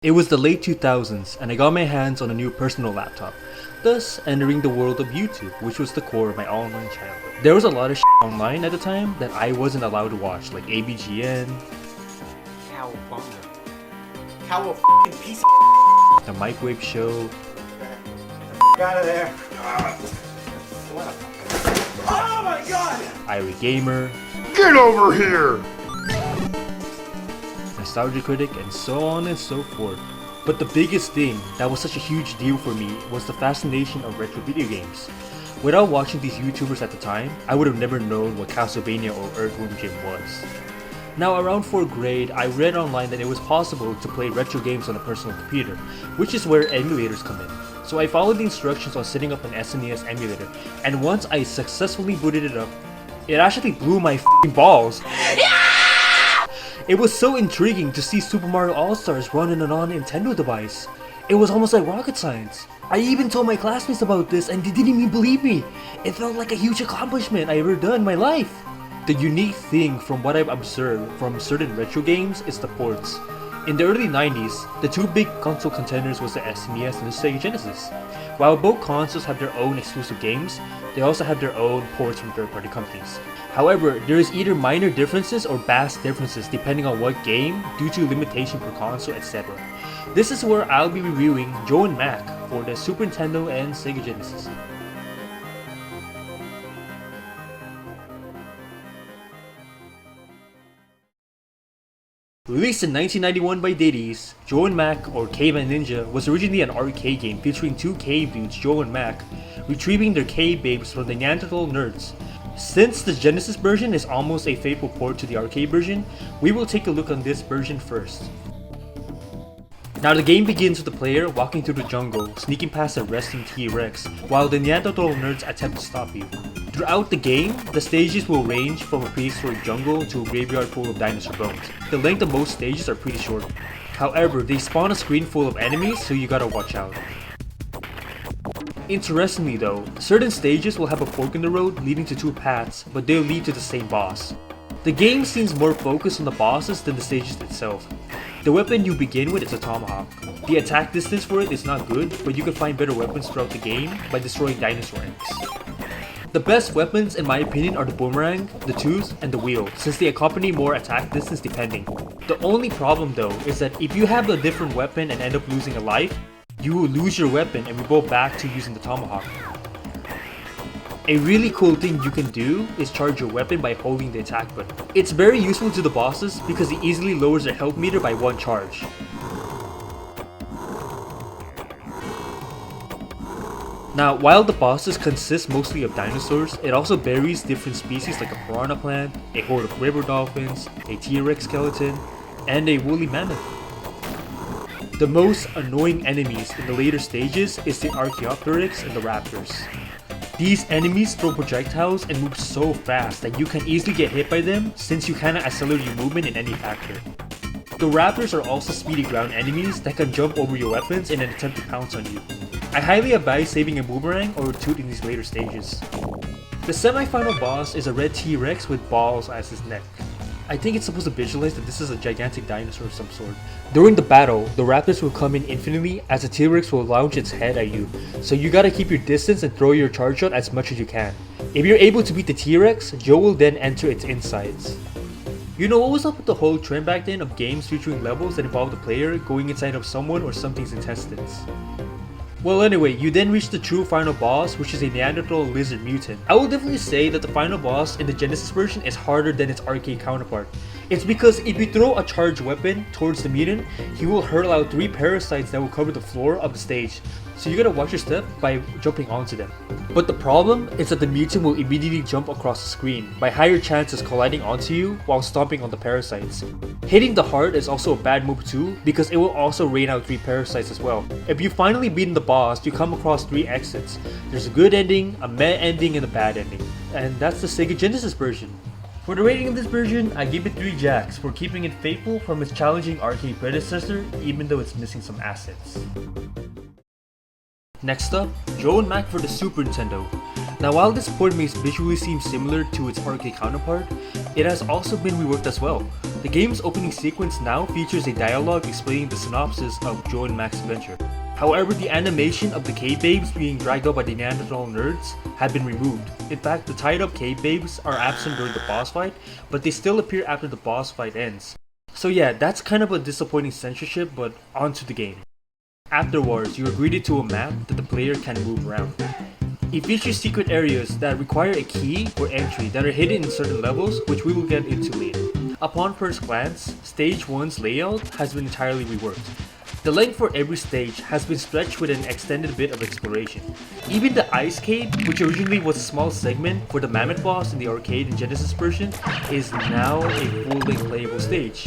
It was the late 2000s and I got my hands on a new personal laptop, thus entering the world of YouTube, which was the core of my online childhood. There was a lot of shit online at the time that I wasn't allowed to watch, like ABGN, Cow piece of The Microwave Show, out of there. Oh my god! Irie Gamer, Get over here! Nostalgia Critic, and so on and so forth. But the biggest thing that was such a huge deal for me was the fascination of retro video games. Without watching these YouTubers at the time, I would have never known what Castlevania or Earthworm Jim was. Now around 4th grade, I read online that it was possible to play retro games on a personal computer, which is where emulators come in. So I followed the instructions on setting up an SNES emulator, and once I successfully booted it up, it actually blew my f***ing balls. It was so intriguing to see Super Mario All-Stars run in a non-Nintendo device. It was almost like rocket science. I even told my classmates about this and they didn't even believe me. It felt like a huge accomplishment I ever done in my life. The unique thing from what I've observed from certain retro games is the ports. In the early 90s, the two big console contenders was the SNES and the Sega Genesis. While both consoles have their own exclusive games, they also have their own ports from third-party companies. However, there is either minor differences or vast differences depending on what game due to limitation per console, etc. This is where I'll be reviewing Joe and Mac for the Super Nintendo and Sega Genesis. Released in 1991 by Diddy's, Joe and Mac or Caveman Ninja was originally an arcade game featuring two cave dudes, Joe and Mac, retrieving their cave babes from the Neanderthal nerds. Since the Genesis version is almost a faithful port to the arcade version, we will take a look on this version first. Now the game begins with the player walking through the jungle, sneaking past a resting T-Rex, while the Neanderthal nerds attempt to stop you. Throughout the game, the stages will range from a prehistoric jungle to a graveyard full of dinosaur bones. The length of most stages are pretty short. However, they spawn a screen full of enemies, so you gotta watch out. Interestingly though, certain stages will have a fork in the road leading to two paths, but they'll lead to the same boss. The game seems more focused on the bosses than the stages itself. The weapon you begin with is a tomahawk. The attack distance for it is not good, but you can find better weapons throughout the game by destroying dinosaur eggs. The best weapons in my opinion are the boomerang, the tooth, and the wheel, since they accompany more attack distance depending. The only problem though is that if you have a different weapon and end up losing a life, you will lose your weapon and we go back to using the tomahawk. A really cool thing you can do is charge your weapon by holding the attack button. It's very useful to the bosses because it easily lowers their health meter by one charge. Now, while the bosses consist mostly of dinosaurs, it also varies different species like a piranha plant, a horde of river dolphins, a T-Rex skeleton, and a woolly mammoth. The most annoying enemies in the later stages is the Archaeopteryx and the Raptors. These enemies throw projectiles and move so fast that you can easily get hit by them since you cannot accelerate your movement in any factor. The Raptors are also speedy ground enemies that can jump over your weapons in an attempt to pounce on you. I highly advise saving a boomerang or a tooth in these later stages. The semi-final boss is a red T-Rex with balls as his neck. I think it's supposed to visualize that this is a gigantic dinosaur of some sort. During the battle, the Raptors will come in infinitely as the T-Rex will launch its head at you, so you gotta keep your distance and throw your charge shot as much as you can. If you're able to beat the T-Rex, Joe will then enter its insides. You know what was up with the whole trend back then of games featuring levels that involve the player going inside of someone or something's intestines? Well anyway, you then reach the true final boss, which is a Neanderthal lizard mutant. I will definitely say that the final boss in the Genesis version is harder than its arcade counterpart. It's because if you throw a charged weapon towards the mutant, he will hurl out 3 parasites that will cover the floor of the stage. So you gotta watch your step by jumping onto them. But the problem is that the mutant will immediately jump across the screen, by higher chances colliding onto you while stomping on the parasites. Hitting the heart is also a bad move too, because it will also rain out 3 parasites as well. If you finally beaten the boss, you come across 3 exits. There's a good ending, a meh ending, and a bad ending. And that's the Sega Genesis version. For the rating of this version, I give it 3 jacks for keeping it faithful from its challenging arcade predecessor, even though it's missing some assets. Next up, Joe and Mac for the Super Nintendo. Now while this port may visually seem similar to its arcade counterpart, It has also been reworked as well. The game's opening sequence now features a dialogue explaining the synopsis of Joe and Mac's adventure. However, the animation of the cave babes being dragged up by the Neanderthal nerds had been removed. In fact, the tied up cave babes are absent during the boss fight, but they still appear after the boss fight ends. So yeah, that's kind of a disappointing censorship, but onto the game. Afterwards, you are greeted to a map that the player can move around. It features secret areas that require a key for entry that are hidden in certain levels, which we will get into later. Upon first glance, Stage 1's layout has been entirely reworked. The length for every stage has been stretched with an extended bit of exploration. Even the Ice Cave, which originally was a small segment for the Mammoth boss in the arcade and Genesis version, is now a full-length playable stage.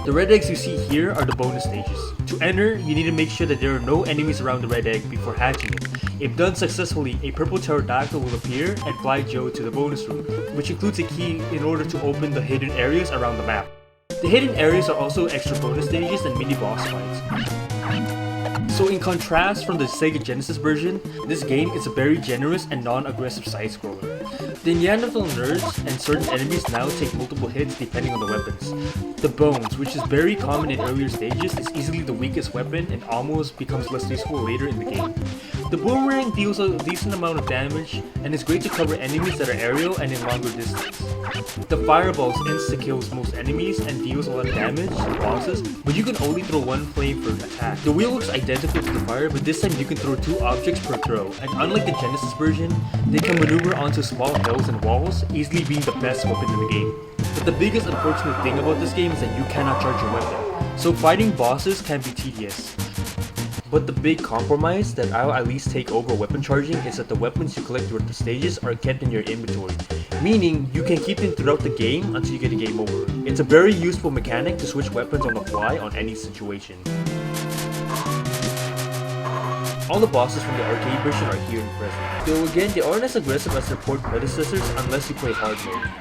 The red eggs you see here are the bonus stages. To enter, you need to make sure that there are no enemies around the red egg before hatching it. If done successfully, a purple pterodactyl will appear and fly Joe to the bonus room, which includes a key in order to open the hidden areas around the map. The hidden areas are also extra bonus stages and mini boss fights. So in contrast from the Sega Genesis version, this game is a very generous and non-aggressive side-scroller. The Neanderthal nerds and certain enemies now take multiple hits depending on the weapons. The bones, which is very common in earlier stages, is easily the weakest weapon and almost becomes less useful later in the game. The boomerang deals a decent amount of damage and is great to cover enemies that are aerial and in longer distance. The fireballs insta-kills most enemies and deals a lot of damage to bosses, but you can only throw one flame for an attack. The wheel looks identical to the fire, but this time you can throw 2 objects per throw, and unlike the Genesis version, they can maneuver onto small hills and walls, easily being the best weapon in the game. But the biggest unfortunate thing about this game is that you cannot charge your weapon, so fighting bosses can be tedious. But the big compromise that I'll at least take over weapon charging is that the weapons you collect throughout the stages are kept in your inventory, meaning you can keep them throughout the game until you get a game over. It's a very useful mechanic to switch weapons on the fly on any situation. All the bosses from the arcade version are here in present, though again they aren't as aggressive as their port predecessors unless you play hard mode.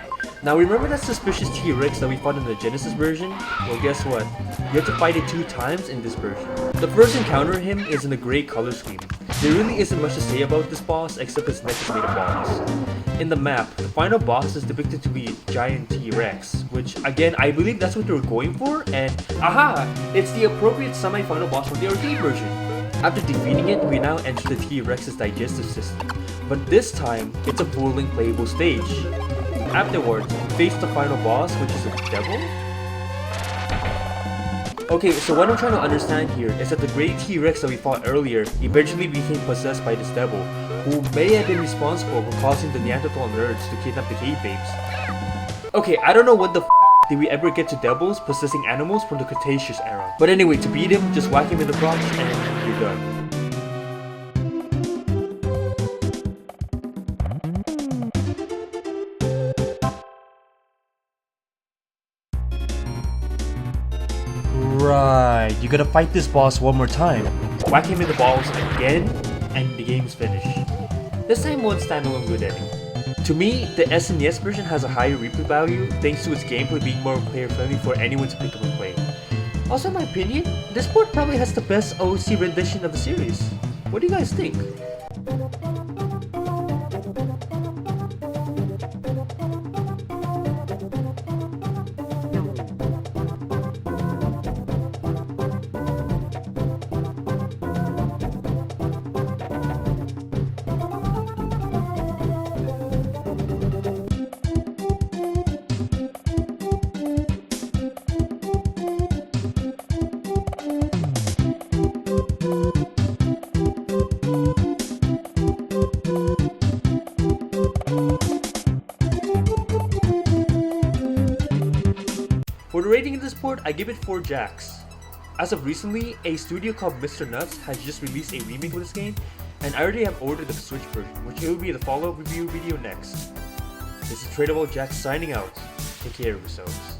Now remember that suspicious T-Rex that we fought in the Genesis version? Well, guess what? You have to fight it 2 times in this version. The first encounter of him is in a grey color scheme. There really isn't much to say about this boss except his neck is made of bombs. In the map, the final boss is depicted to be a giant T-Rex, which again, I believe that's what they were going for, and aha! It's the appropriate semi-final boss from the arcade version. After defeating it, we now enter the T-Rex's digestive system, but this time, it's a full-length playable stage. Afterwards, we face the final boss, which is a devil? Okay, so what I'm trying to understand here is that the great T-Rex that we fought earlier eventually became possessed by this devil, who may have been responsible for causing the Neanderthal nerds to kidnap the cave babes. Okay, I don't know what the did we ever get to devils possessing animals from the Cretaceous era. But anyway, to beat him, just whack him in the crotch and you're done. Right, you gotta fight this boss one more time. Whack him in the balls again, and the game's finished. This time one standalone good ending. To me, the SNES version has a higher replay value thanks to its gameplay being more player friendly for anyone to pick up and play. Also in my opinion, this port probably has the best OC rendition of the series. What do you guys think? For the rating of this port, I give it 4 jacks. As of recently, a studio called Mr. Nuts has just released a remake of this game, and I already have ordered the Switch version, which will be the follow-up review video next. This is Tradable Jack signing out. Take care of yourselves.